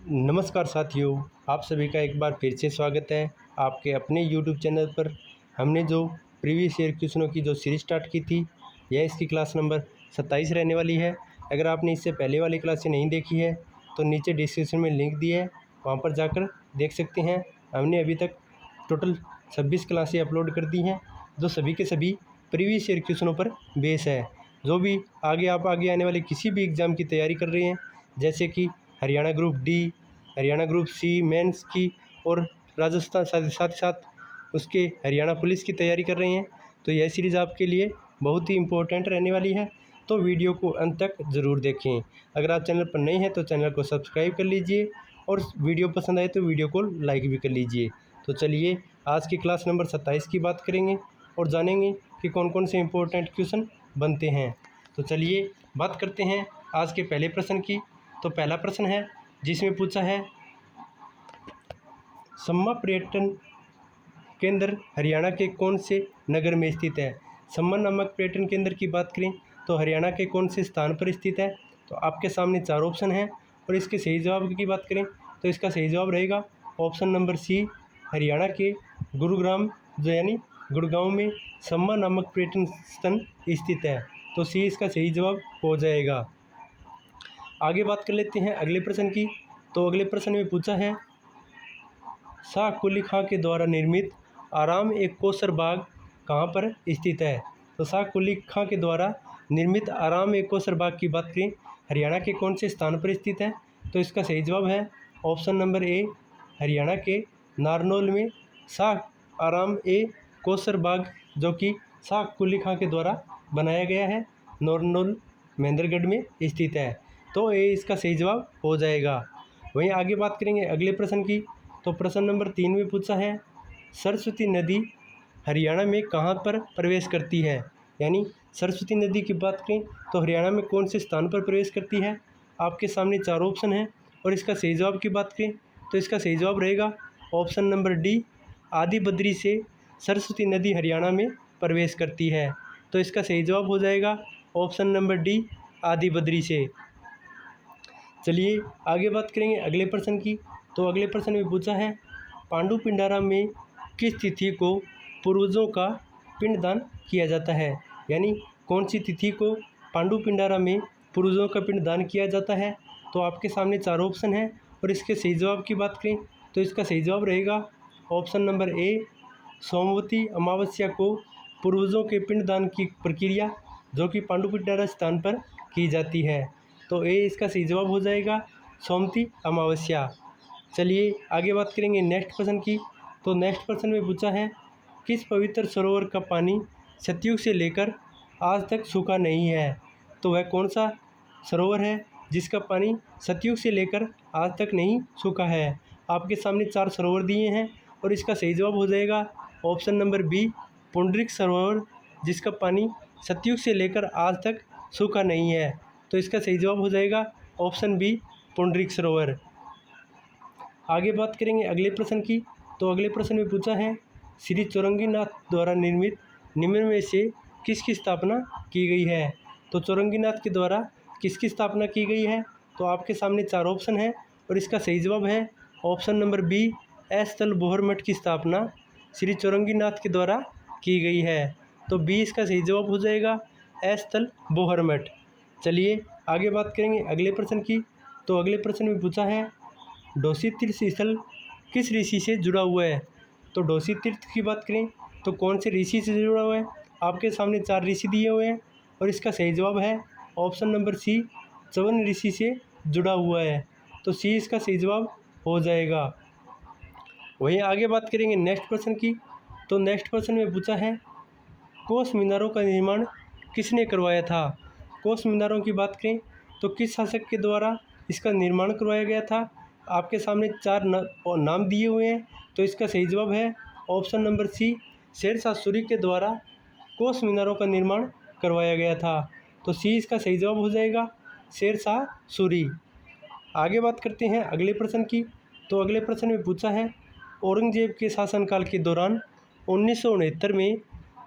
नमस्कार साथियों, आप सभी का एक बार फिर से स्वागत है आपके अपने YouTube चैनल पर। हमने जो प्रीवियस ईयर क्वेश्चनों की जो सीरीज स्टार्ट की थी, यह इसकी क्लास नंबर 27 रहने वाली है। अगर आपने इससे पहले वाली क्लासें नहीं देखी है तो नीचे डिस्क्रिप्शन में लिंक दिया है, वहाँ पर जाकर देख सकते हैं। हमने अभी तक टोटल 26 क्लासें अपलोड कर दी हैं, जो सभी के सभी प्रीवियस ईयर क्वेश्चनों पर बेस है। जो भी आगे आने वाले किसी भी एग्ज़ाम की तैयारी कर रहे हैं, जैसे कि Haryana group D, Haryana group C mains की और राजस्थान साथ ही साथ उसके हरियाणा पुलिस की तैयारी कर रहे हैं, तो यह सीरीज़ आपके लिए बहुत ही इम्पोर्टेंट रहने वाली है। तो वीडियो को अंत तक ज़रूर देखें। अगर आप चैनल पर नए हैं तो चैनल को सब्सक्राइब कर लीजिए और वीडियो पसंद आए तो वीडियो को लाइक भी कर लीजिए। तो चलिए आज की क्लास नंबर 27 की बात करेंगे और जानेंगे कि कौन कौन से इम्पोर्टेंट क्वेश्चन बनते हैं। तो चलिए बात करते हैं आज के पहले प्रश्न की। तो पहला प्रश्न है जिसमें पूछा है, सम्मा पर्यटन केंद्र हरियाणा के कौन से नगर में स्थित है। सम्मा नामक पर्यटन केंद्र की बात करें तो हरियाणा के कौन से स्थान पर स्थित है। तो आपके सामने 4 ऑप्शन हैं और इसके सही जवाब की बात करें तो इसका सही जवाब रहेगा ऑप्शन नंबर सी, हरियाणा के गुरुग्राम यानी गुड़गांव में सम्मा नामक पर्यटन स्थल स्थित है। तो सी इसका सही जवाब हो जाएगा। आगे बात कर लेते हैं अगले प्रश्न की। तो अगले प्रश्न में पूछा है, शाह कुली खां के द्वारा निर्मित आराम एक कोसर बाग कहाँ पर स्थित है। तो शाह कुली खां के द्वारा निर्मित आराम एक कोसर बाग की बात करें हरियाणा के कौन से स्थान पर स्थित है। तो इसका सही जवाब है ऑप्शन नंबर ए, हरियाणा के नारनौल में शाह आराम ए कोसर बाग, जो कि शाह कुली खां के द्वारा बनाया गया है, नारनौल महेंद्रगढ़ में स्थित है। तो ए इसका सही जवाब हो जाएगा। वहीं आगे बात करेंगे अगले प्रश्न की। तो प्रश्न नंबर 3 में पूछा है, सरस्वती नदी हरियाणा में कहाँ पर प्रवेश करती है। यानी सरस्वती नदी की बात करें तो हरियाणा में कौन से स्थान पर प्रवेश करती है। आपके सामने 4 ऑप्शन हैं और इसका सही जवाब की बात करें तो इसका सही जवाब रहेगा ऑप्शन नंबर डी, आदि बद्री से सरस्वती नदी हरियाणा में प्रवेश करती है। तो इसका सही जवाब हो जाएगा ऑप्शन नंबर डी, आदि बद्री से। चलिए आगे बात करेंगे अगले प्रश्न की। तो अगले प्रश्न में पूछा है, पांडु पिंडारा में किस तिथि को पूर्वजों का पिंडदान किया जाता है। यानी कौन सी तिथि को पांडु पिंडारा में पूर्वजों का पिंडदान किया जाता है। तो आपके सामने 4 ऑप्शन हैं और इसके सही जवाब की बात करें तो इसका सही जवाब रहेगा option number A, Somvati Amavasya को पूर्वजों के पिंडदान की प्रक्रिया जो कि पांडु पिंडारा स्थान पर की जाती है। तो ए इसका सही जवाब हो जाएगा सोमवती अमावस्या। चलिए आगे बात करेंगे नेक्स्ट प्रश्न की। तो नेक्स्ट प्रश्न में पूछा है, किस पवित्र सरोवर का पानी सतयुग से लेकर आज तक सूखा नहीं है। तो वह कौन सा सरोवर है जिसका पानी सतयुग से लेकर आज तक नहीं सूखा है। आपके सामने 4 सरोवर दिए हैं और इसका सही जवाब हो जाएगा ऑप्शन नंबर बी, पुंडरिक सरोवर, जिसका पानी सतयुग से लेकर आज तक सूखा नहीं है। तो इसका सही जवाब हो जाएगा ऑप्शन बी, पुंडरिक सरोवर। आगे बात करेंगे अगले प्रश्न की। तो अगले प्रश्न में पूछा है, श्री चौरंगीनाथ द्वारा निर्मित निम्न में से किसकी स्थापना की गई है। तो चौरंगीनाथ के द्वारा किसकी स्थापना की गई है। तो आपके सामने 4 ऑप्शन हैं और इसका सही जवाब है ऑप्शन नंबर बी, स्थल बोहर मठ की स्थापना श्री चौरंगीनाथ के द्वारा की गई है। तो बी इसका सही जवाब हो जाएगा स्थल बोहर मठ। चलिए आगे बात करेंगे अगले प्रश्न की। तो अगले प्रश्न में पूछा है, डोसी तीर्थ स्थल किस ऋषि से जुड़ा हुआ है। तो डोसी तीर्थ की बात करें तो कौन से ऋषि से जुड़ा हुआ है। आपके सामने 4 ऋषि दिए हुए हैं और इसका सही जवाब है ऑप्शन नंबर सी, च्यवन ऋषि से जुड़ा हुआ है। तो सी इसका सही जवाब हो जाएगा। वहीं आगे बात करेंगे नेक्स्ट प्रश्न की। तो नेक्स्ट प्रश्न में पूछा है, कोस मीनारों का निर्माण किसने करवाया था। कोस मीनारों की बात करें तो किस शासक के द्वारा इसका निर्माण करवाया गया था। आपके सामने 4 नाम दिए हुए हैं तो इसका सही जवाब है option number C, Sher Shah Suri के द्वारा कोस मीनारों का निर्माण करवाया गया था। तो सी इसका सही जवाब हो जाएगा शेरशाह सूरी। आगे बात करते हैं अगले प्रश्न की। तो अगले प्रश्न में पूछा है, औरंगजेब के शासनकाल के दौरान 1969 में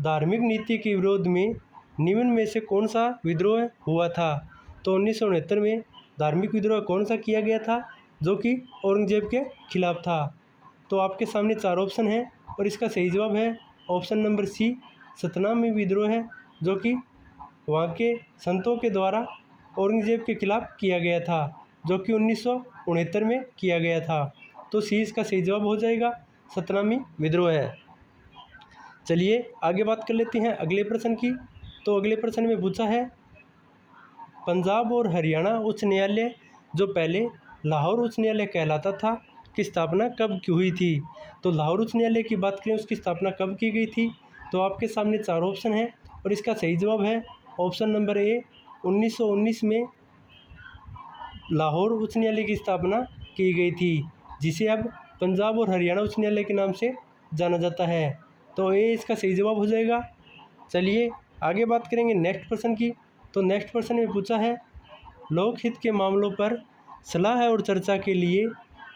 धार्मिक नीति के विरोध में निम्न में से कौन सा विद्रोह हुआ था। तो 1969 में धार्मिक विद्रोह कौन सा किया गया था जो कि औरंगजेब के खिलाफ था। तो आपके सामने 4 ऑप्शन हैं और इसका सही जवाब है ऑप्शन नंबर सी, सतनामी विद्रोह है, जो कि वहाँ के संतों के द्वारा औरंगजेब के खिलाफ किया गया था, जो कि 1969 में किया गया था। तो सी इसका सही जवाब हो जाएगा, सतनामी विद्रोह है। चलिए आगे बात कर लेते हैं अगले प्रश्न की। तो अगले प्रश्न में पूछा है, पंजाब और हरियाणा उच्च न्यायालय जो पहले लाहौर उच्च न्यायालय कहलाता था की स्थापना कब की हुई थी। तो लाहौर उच्च न्यायालय की बात करें, उसकी स्थापना कब की गई थी। तो आपके सामने 4 ऑप्शन हैं और इसका सही जवाब है ऑप्शन नंबर ए, 1919 में लाहौर उच्च न्यायालय की स्थापना की गई थी, जिसे अब पंजाब और हरियाणा उच्च न्यायालय के नाम से जाना जाता है। तो ए इसका सही जवाब हो जाएगा। चलिए आगे बात करेंगे नेक्स्ट प्रश्न की। तो नेक्स्ट प्रश्न में पूछा है, लोकहित के मामलों पर सलाह और चर्चा के लिए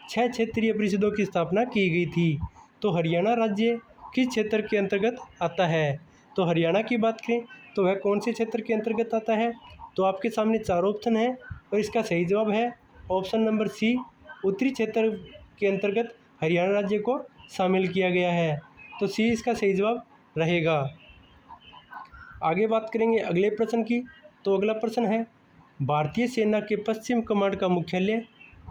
6 क्षेत्रीय परिषदों की स्थापना की गई थी। तो हरियाणा राज्य किस क्षेत्र के अंतर्गत आता है। तो हरियाणा की बात करें तो वह कौन से क्षेत्र के अंतर्गत आता है। तो आपके सामने 4 ऑप्शन हैं और इसका सही जवाब है ऑप्शन नंबर सी, उत्तरी क्षेत्र के अंतर्गत हरियाणा राज्य को शामिल किया गया है। तो सी इसका सही जवाब रहेगा। आगे बात करेंगे अगले प्रश्न की। तो अगला प्रश्न है, भारतीय सेना के पश्चिम कमांड का मुख्यालय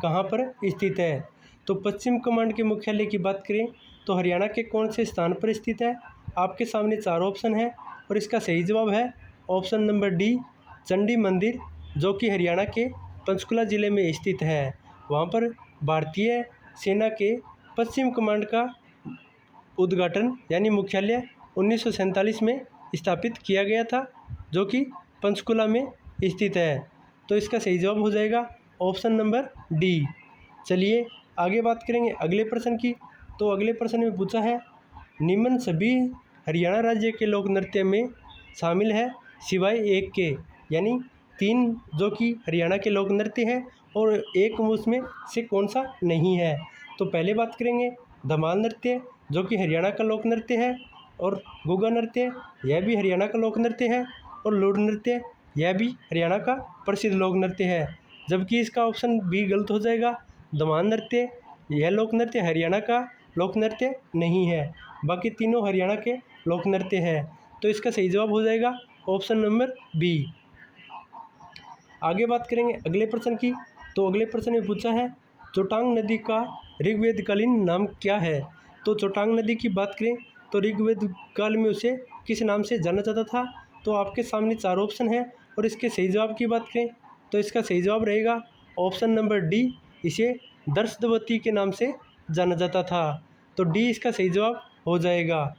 कहाँ पर स्थित है। तो पश्चिम कमांड के मुख्यालय की बात करें तो हरियाणा के कौन से स्थान पर स्थित है। आपके सामने 4 ऑप्शन है और इसका सही जवाब है ऑप्शन नंबर डी, चंडी मंदिर, जो कि हरियाणा के पंचकुला ज़िले में स्थित है। वहाँ पर भारतीय सेना के पश्चिम कमांड का उद्घाटन यानी मुख्यालय 1947 में स्थापित किया गया था, जो कि पंचकुला में स्थित है। तो इसका सही जवाब हो जाएगा ऑप्शन नंबर डी। चलिए आगे बात करेंगे अगले प्रश्न की। तो अगले प्रश्न में पूछा है, निम्न सभी हरियाणा राज्य के लोक नृत्य में शामिल है सिवाय एक के, यानी 3 जो कि हरियाणा के लोक नृत्य हैं और एक उसमें से कौन सा नहीं है। तो पहले बात करेंगे धमाल नृत्य, जो कि हरियाणा का लोक नृत्य है, और गुग्गा नृत्य यह भी हरियाणा का लोक नृत्य है, और लूड नृत्य यह भी हरियाणा का प्रसिद्ध लोक नृत्य है। जबकि इसका ऑप्शन बी गलत हो जाएगा, धमाल नृत्य यह लोक नृत्य हरियाणा का लोक नृत्य नहीं है, बाकी तीनों हरियाणा के लोक नृत्य है। तो इसका सही जवाब हो जाएगा ऑप्शन नंबर बी। आगे बात करेंगे अगले प्रश्न की। तो अगले प्रश्न में पूछा है, चोटांग नदी का ऋग्वेदकालीन नाम क्या है। तो चोटांग नदी की बात करें तो ऋग्वेद काल में उसे किस नाम से जाना जाता था। तो आपके सामने 4 ऑप्शन हैं और इसके सही जवाब की बात करें तो इसका सही जवाब रहेगा ऑप्शन नंबर डी, इसे दर्शदवती के नाम से जाना जाता था। तो डी इसका सही जवाब हो जाएगा।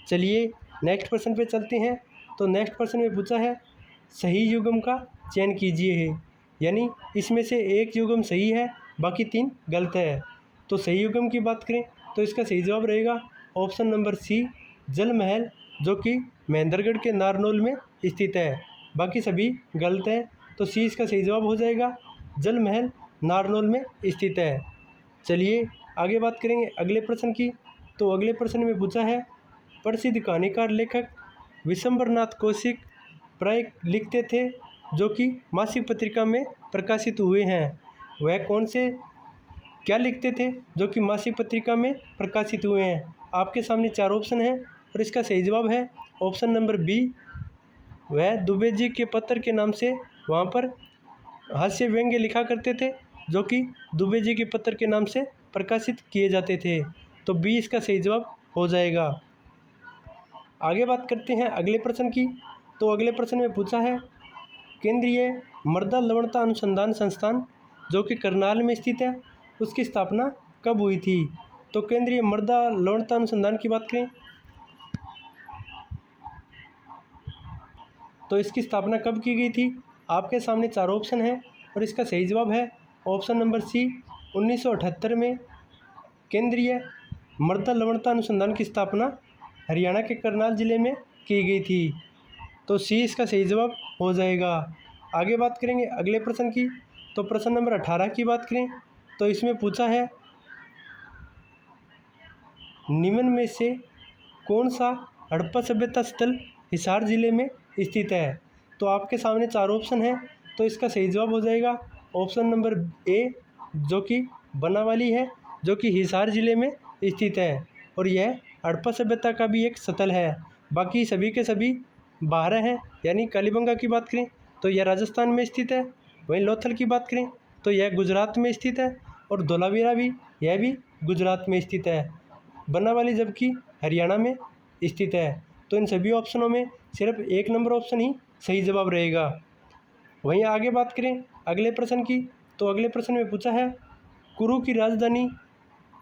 चलिए नेक्स्ट प्रश्न पे चलते हैं। तो नेक्स्ट प्रश्न में पूछा है, सही युग्म का चयन कीजिए है, यानी इसमें से एक युग्म सही है बाकी 3 गलत है। तो सही युग्म की बात करें तो इसका सही जवाब रहेगा ऑप्शन नंबर सी, जल महल, जो कि महेंद्रगढ़ के नारनौल में स्थित है, बाकी सभी गलत हैं। तो सी इसका सही जवाब हो जाएगा, जल महल नारनौल में स्थित है। चलिए आगे बात करेंगे अगले प्रश्न की। तो अगले प्रश्न में पूछा है, प्रसिद्ध कहानीकार लेखक विशंबरनाथ कौशिक प्राय लिखते थे जो कि मासिक पत्रिका में प्रकाशित हुए हैं, वह कौन से क्या लिखते थे जो कि मासिक पत्रिका में प्रकाशित हुए हैं। आपके सामने 4 ऑप्शन हैं और इसका सही जवाब है ऑप्शन नंबर बी, वह दुबे जी के पत्र के नाम से वहाँ पर हास्य व्यंग्य लिखा करते थे, जो कि दुबे जी के पत्र के नाम से प्रकाशित किए जाते थे। तो बी इसका सही जवाब हो जाएगा। आगे बात करते हैं अगले प्रश्न की। तो अगले प्रश्न में पूछा है, केंद्रीय मृदा लवणता अनुसंधान संस्थान जो कि करनाल में स्थित है, उसकी स्थापना कब हुई थी। तो केंद्रीय मृदा लवणता अनुसंधान की बात करें तो इसकी स्थापना कब की गई थी। आपके सामने 4 ऑप्शन हैं और इसका सही जवाब है ऑप्शन नंबर सी, 1978 में केंद्रीय मृदा लवणता अनुसंधान की स्थापना हरियाणा के करनाल ज़िले में की गई थी। तो सी इसका सही जवाब हो जाएगा। आगे बात करेंगे अगले प्रश्न की। तो प्रश्न नंबर 18 की बात करें तो इसमें पूछा है, निम्न में से कौन सा हड़प्पा सभ्यता स्थल हिसार जिले में स्थित है। तो आपके सामने 4 ऑप्शन हैं तो इसका सही जवाब हो जाएगा ऑप्शन नंबर ए, जो कि बनावाली है जो कि हिसार ज़िले में स्थित है और यह हड़प्पा सभ्यता का भी एक स्थल है। बाकी सभी के सभी 12 हैं। यानी कालीबंगा की बात करें तो यह राजस्थान में स्थित है, वहीं लोथल की बात करें तो यह गुजरात में स्थित है और धोलावीरा भी यह भी गुजरात में स्थित है। बनावाली जबकि हरियाणा में स्थित है। तो इन सभी ऑप्शनों में सिर्फ 1 नंबर ऑप्शन ही सही जवाब रहेगा। वहीं आगे बात करें अगले प्रश्न की, तो अगले प्रश्न में पूछा है कुरु की राजधानी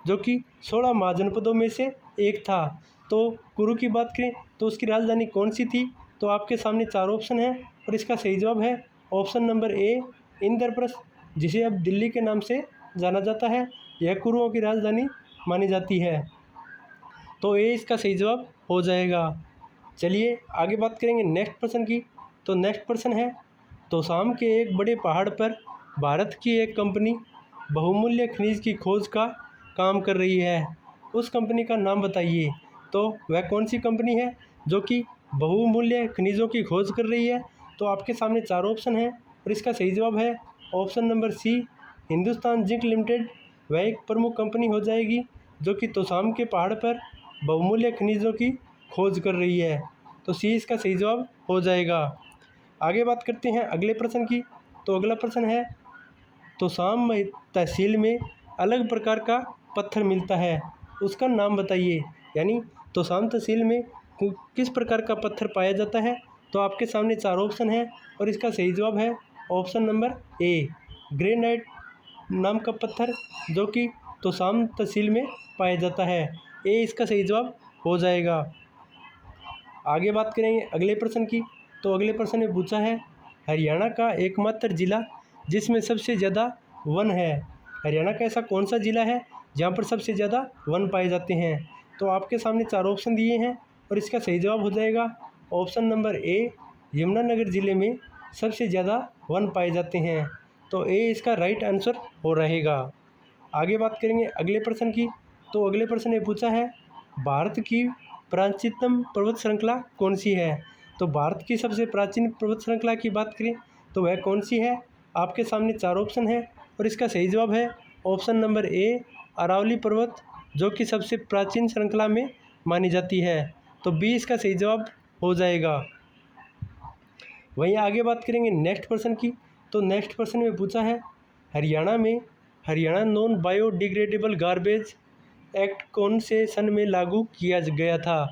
जो कि 16 महाजनपदों में से एक था। तो कुरु की बात करें तो उसकी राजधानी कौन सी थी? तो आपके सामने 4 ऑप्शन हैं और इसका सही जवाब है ऑप्शन नंबर ए इंद्रप्रस्थ, जिसे अब दिल्ली के नाम से जाना जाता है। यह कुरुओं की राजधानी मानी जाती है। तो ए इसका सही जवाब हो जाएगा। चलिए आगे बात करेंगे नेक्स्ट प्रश्न की। तो नेक्स्ट प्रश्न है तोशाम के एक बड़े पहाड़ पर भारत की एक कंपनी बहुमूल्य खनिज की खोज का काम कर रही है, उस कंपनी का नाम बताइए। तो वह कौन सी कंपनी है जो कि बहुमूल्य खनिजों की खोज कर रही है? तो आपके सामने 4 ऑप्शन हैं और इसका सही जवाब है option number C Hindustan Zinc Limited. वह एक प्रमुख कंपनी हो जाएगी जो कि तोशाम के पहाड़ पर बहुमूल्य खनिजों की खोज कर रही है। तो सी इसका सही जवाब हो जाएगा। आगे बात करते हैं अगले प्रश्न की। तो अगला प्रश्न है तोशाम तहसील में अलग प्रकार का पत्थर मिलता है, उसका नाम बताइए। यानी तोशाम तहसील में किस प्रकार का पत्थर पाया जाता है? तो आपके सामने 4 ऑप्शन हैं और इसका सही जवाब है ऑप्शन नंबर ए ग्रेनाइट नाम का पत्थर जो कि तोशाम तहसील में पाया जाता है। ए इसका सही जवाब हो जाएगा। आगे बात करेंगे अगले प्रश्न की। तो अगले प्रश्न में पूछा है हरियाणा का एकमात्र जिला जिसमें सबसे ज़्यादा वन है। हरियाणा का ऐसा कौन सा ज़िला है जहाँ पर सबसे ज़्यादा वन पाए जाते हैं? तो आपके सामने 4 ऑप्शन दिए हैं और इसका सही जवाब हो जाएगा ऑप्शन नंबर ए यमुनानगर ज़िले में सबसे ज़्यादा वन पाए जाते हैं। तो ए इसका राइट आंसर हो रहेगा। आगे बात करेंगे अगले प्रश्न की। तो अगले प्रश्न में पूछा है भारत की प्राचीनतम पर्वत श्रृंखला कौन सी है? तो भारत की सबसे प्राचीन पर्वत श्रृंखला की बात करें तो वह कौन सी है? आपके सामने 4 ऑप्शन हैं और इसका सही जवाब है ऑप्शन नंबर ए अरावली पर्वत जो कि सबसे प्राचीन श्रृंखला में मानी जाती है। तो बी इसका सही जवाब हो जाएगा। वहीं आगे बात करेंगे नेक्स्ट प्रश्न की। तो नेक्स्ट प्रश्न में पूछा है हरियाणा में Haryana non biodegradable garbage act कौन से सन में लागू किया गया था?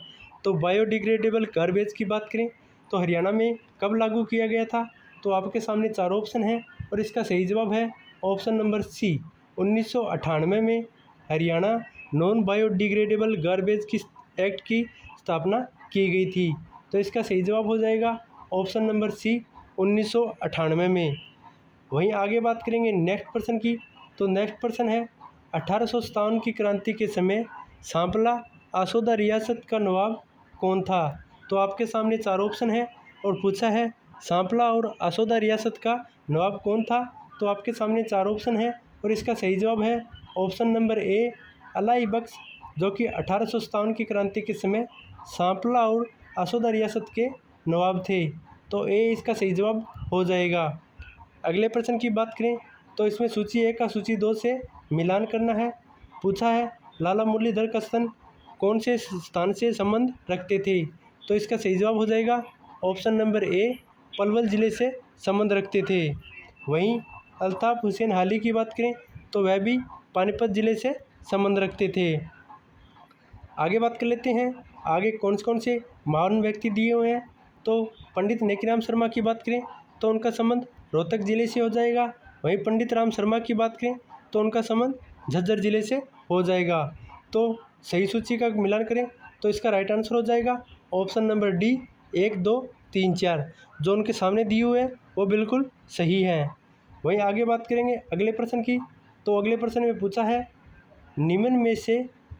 तो बायोडिग्रेडेबल गार्बेज की बात करें तो हरियाणा में कब लागू किया गया था? तो आपके सामने 4 ऑप्शन हैं और इसका सही जवाब है ऑप्शन नंबर सी 1998 में हरियाणा नॉन बायोडिग्रेडेबल गार्बेज की एक्ट की स्थापना की गई थी। तो इसका सही जवाब हो जाएगा ऑप्शन नंबर सी 1998 में। वहीं आगे बात करेंगे नेक्स्ट प्रश्न की। तो नेक्स्ट प्रश्न है 1857 की क्रांति के समय सांपला आसोदा रियासत का नवाब कौन था? तो आपके सामने 4 ऑप्शन है और पूछा है सांपला और आसोदा रियासत का नवाब कौन था? तो आपके सामने 4 ऑप्शन है और इसका सही जवाब है ऑप्शन नंबर ए अलाई बख्श जो कि 1857 की क्रांति के समय सांपला और आसोदा रियासत के नवाब थे। तो ए इसका सही जवाब हो जाएगा। अगले प्रश्न की बात करें तो इसमें सूची 1 का सूची 2 से मिलान करना है। पूछा है लाला मुरलीधर कस्सन कौन से स्थान से संबंध रखते थे? तो इसका सही जवाब हो जाएगा ऑप्शन नंबर ए पलवल ज़िले से संबंध रखते थे। वहीं अल्ताफ़ हुसैन हाली की बात करें तो वह भी पानीपत ज़िले से संबंध रखते थे। आगे बात कर लेते हैं आगे कौन से महान व्यक्ति दिए हुए हैं। तो पंडित नेकीराम शर्मा की बात करें तो उनका संबंध रोहतक ज़िले से हो जाएगा। वहीं पंडित राम शर्मा की बात करें तो उनका संबंध झज्जर ज़िले से हो जाएगा। तो सही सूची का मिलान करें तो इसका राइट आंसर हो जाएगा ऑप्शन नंबर डी 1 2 3 4 जो उनके सामने दिए हुए हैं वो बिल्कुल सही है। वहीं आगे बात करेंगे अगले प्रश्न की। तो अगले प्रश्न में पूछा है निम्न में से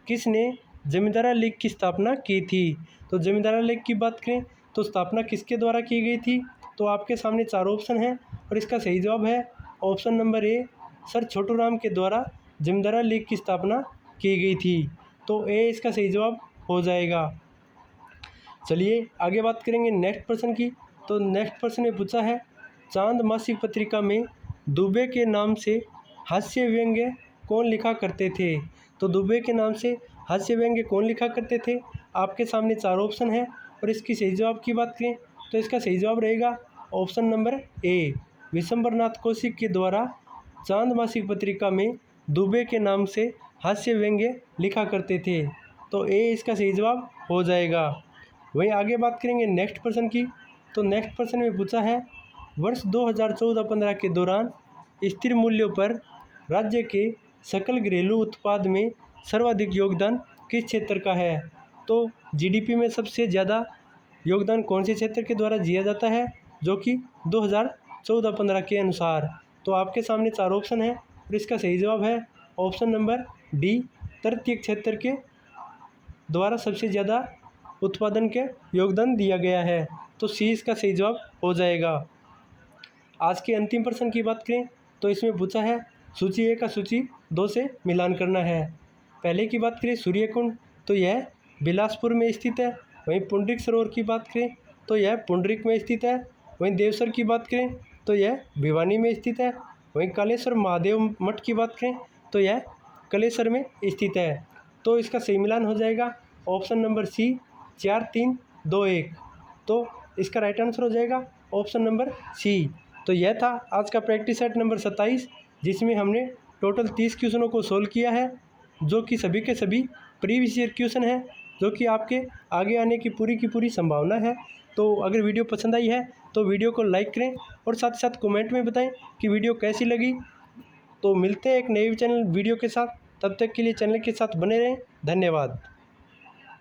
किसने जमींदारा लीग की स्थापना की थी? तो जमींदारा लीग की बात करें तो स्थापना किसके द्वारा की गई थी? तो आपके सामने 4 ऑप्शन हैं और इसका सही जवाब है option number A sir Chhotu Ram के द्वारा जमींदारा लीग की स्थापना की गई थी। तो ए इसका सही जवाब हो जाएगा। चलिए आगे बात करेंगे नेक्स्ट प्रश्न की। तो नेक्स्ट प्रश्न में पूछा है चांद मासिक पत्रिका में दुबे के नाम से हास्य व्यंग्य कौन लिखा करते थे? तो दुबे के नाम से हास्य व्यंग्य कौन लिखा करते थे? आपके सामने 4 ऑप्शन हैं और इसकी सही जवाब की बात करें तो इसका सही जवाब रहेगा option number A. Vishambarnath Kaushik के द्वारा चांद मासिक पत्रिका में दुबे के नाम से हास्य व्यंग्य लिखा करते थे। तो ए इसका सही जवाब हो जाएगा। वहीं आगे बात करेंगे नेक्स्ट प्रश्न की। तो नेक्स्ट प्रश्न में पूछा है, वर्ष 2014-15 के दौरान स्थिर मूल्यों पर राज्य के सकल घरेलू उत्पाद में सर्वाधिक योगदान किस क्षेत्र का है? तो जीडीपी में सबसे ज़्यादा योगदान कौन से क्षेत्र के द्वारा दिया जाता है, जो कि 2014-15 के अनुसार? तो आपके सामने 4 ऑप्शन है और इसका सही जवाब है ऑप्शन नंबर डी, तृतीय क्षेत्र के द्वारा सबसे ज़्यादा उत्पादन के योगदान दिया गया है। तो सी इसका सही जवाब हो जाएगा। आज के अंतिम प्रश्न की बात करें तो इसमें पूछा है, सूची 1 का सूची 2 से मिलान करना है। पहले की बात करें सूर्यकुंड, तो यह बिलासपुर में स्थित है। वहीं पुंडरिक सरोवर की बात करें तो यह पुंडरिक में स्थित है। वहीं देवसर की बात करें तो यह भिवानी में स्थित है। वहीं कालेश्वर महादेव मठ की बात करें तो यह कलेश्वर में स्थित है। तो इसका सही मिलान हो जाएगा ऑप्शन नंबर सी, 4, 3, 2, 1। तो इसका राइट आंसर हो जाएगा ऑप्शन नंबर सी। तो यह था आज का प्रैक्टिस सेट नंबर 27, जिसमें हमने टोटल 30 क्वेश्चनों को सोल्व किया है, जो कि सभी के सभी प्रीवियस ईयर क्वेश्चन है, जो कि आपके आगे आने की पूरी संभावना है। तो अगर वीडियो पसंद आई है तो वीडियो को लाइक करें और साथ ही साथ कमेंट में बताएं कि वीडियो कैसी लगी। तो मिलते हैं एक नई वीडियो के साथ, तब तक के लिए चैनल के साथ बने रहें। धन्यवाद।